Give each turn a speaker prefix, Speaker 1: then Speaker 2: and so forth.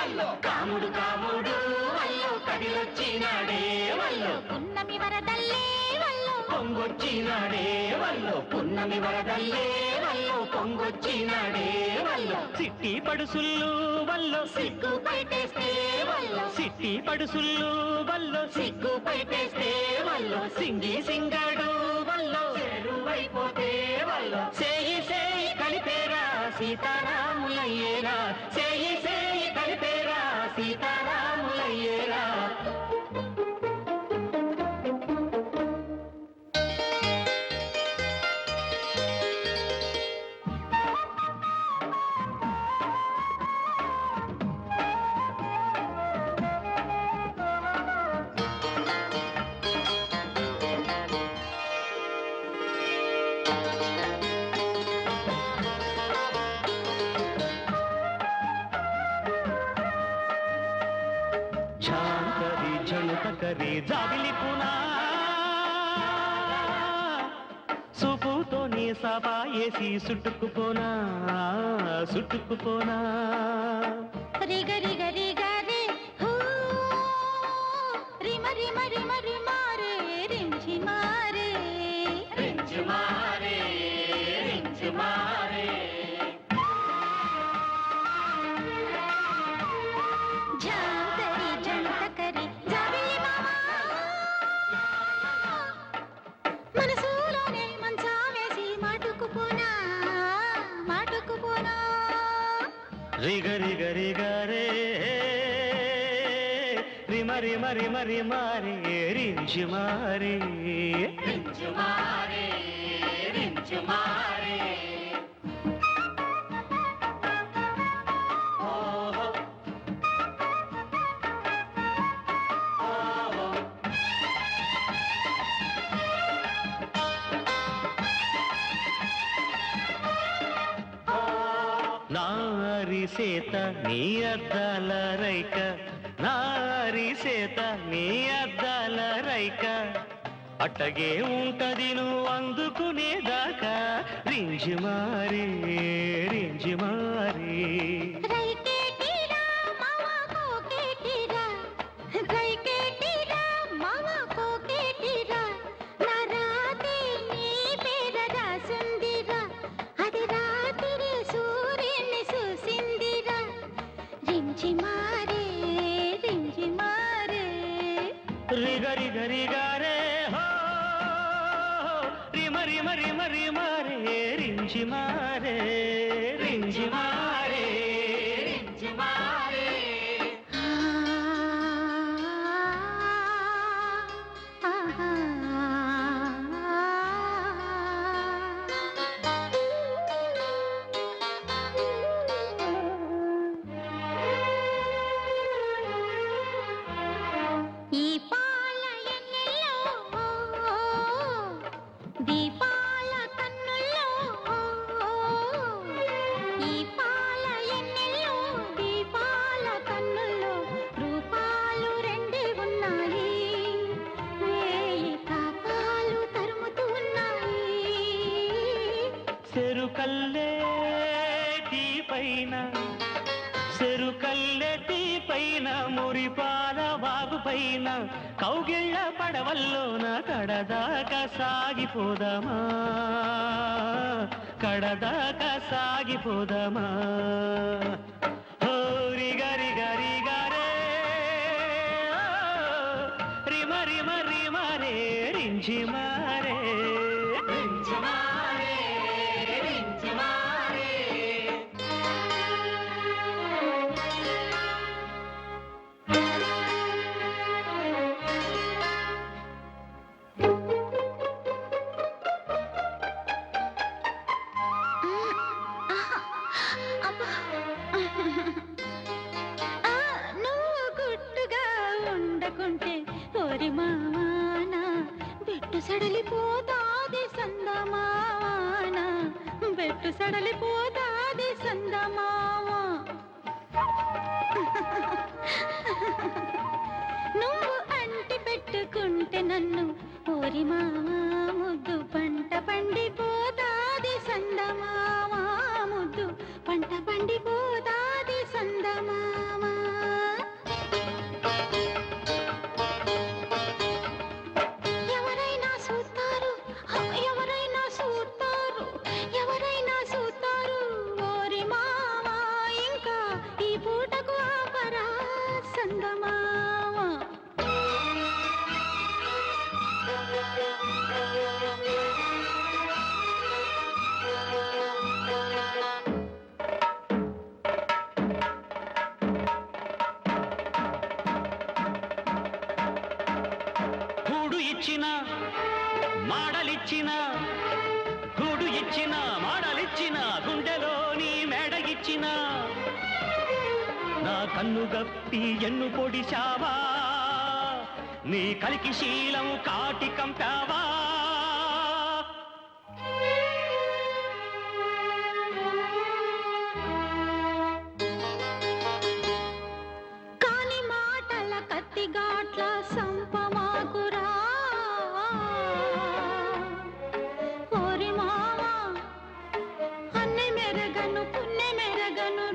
Speaker 1: వల్లో కాముడు కాముడు వల్లో కదిలొచ్చినాడే వల్లో
Speaker 2: పున్నమి వరదల్లే వల్లో
Speaker 1: పొంగొచ్చినాడే వల్లో పున్నమి వరదల్లే వల్లో పొంగొచ్చినాడే వల్లో సిట్టి పడుసుళ్ళు వల్లో సిగ్గు పైటేస్తే వల్లో సిట్టి పడుసుళ్ళు వల్లో సిగ్గు పైటేస్తే వల్లో సింగి సింగాడు వల్లో చెరువైపోతే వల్లో సేయి సేయి కలిపేరా సీతారాములయ్యేరా సేయి సేయి కలిపేరా సీతారాములయ్యేరా కరి జాబిలి పునా సుపుతోనే సభా ఏసి సుట్టుకుపోనా సుట్టుకుపోనా
Speaker 2: రిగరి గరి గరి హూ రిమ రిమ రిమ రిమారే రించి మారే
Speaker 1: రించి మారే రించి మారే
Speaker 2: జాంతరి జంతకరి జాబిలి మామా మనసులోనే మంచావేసి మాటుకుపోనా మాటుకుపోనా
Speaker 1: రిగరి గరి గరే రిమ రిమ రిమ రిమారే రించి మారే రించి మారే రించి మారే నారి సేత నీ అద్దాల రైక నారి సేత నీ అద్దాల రైక అట్టగే ఉంటది నువ్వు అందుకునేదాకా రింజి మారే రింజి మారే
Speaker 2: రైకేటిరా మావా కోకేటిరా రైకేటిరా మావా కోకేటిరా నా రాతే నీ పేర రాసుందిరా అది రాత్రి సూర్యుని చూసిందిరా రించి మారే రించి మారే
Speaker 1: రిగరి గరి గారే హో రిమ రిమ రిమ రిమారే రింజి మారే రింజి మారే రింజి మారే
Speaker 2: ఈ పాల ఎన్నెల్లో దీపాల కన్నుల్లో ఈ పాల ఎన్నెల్లో దీపాల కన్నుల్లో రూపాలు రెండే ఉన్నాయి వేయి కాపాలు తరుముతూ ఉన్నాయి
Speaker 1: చెరుకల్లేటి పైన చెరుకల్లెటి పైన మురిపాల వాగు పైన కౌగిళ్ళ పడవల్లోన కడదాకా సాగిపోదమా కడదాకా సాగిపోదమా హోరి గరి గరి గరే రిమ రిమ రిమ రే రింజి మారే రింజి మారే రింజి మారే
Speaker 2: నువ్వు గుట్టుగా ఉండకుంటే ఓరి మావానా బెట్టు సడలిపోతాది సందమావాన బెట్టు సడలిపోతాది సందమావా నువ్వు అంటి పెట్టుకుంటే నన్ను ఓరి మావా ముద్దు పంట పండిపోతాది సందమావా ముద్దు పంట పండిపోతాది సందమావా చందమామ
Speaker 1: గూడు ఇచ్చిన మాడలిచ్చిన గూడు ఇచ్చిన మాడలిచ్చిన గుండెలోని మేడ ఇచ్చిన నా కన్ను గప్పి ఎన్ను పొడిచావా నీ కలికి శీలం కాటి కంపావా
Speaker 2: కాని మాటల కత్తిగాట్ల సంపమాకురా ఓరి మామ అన్నె మెరగను పున్నె మెరగను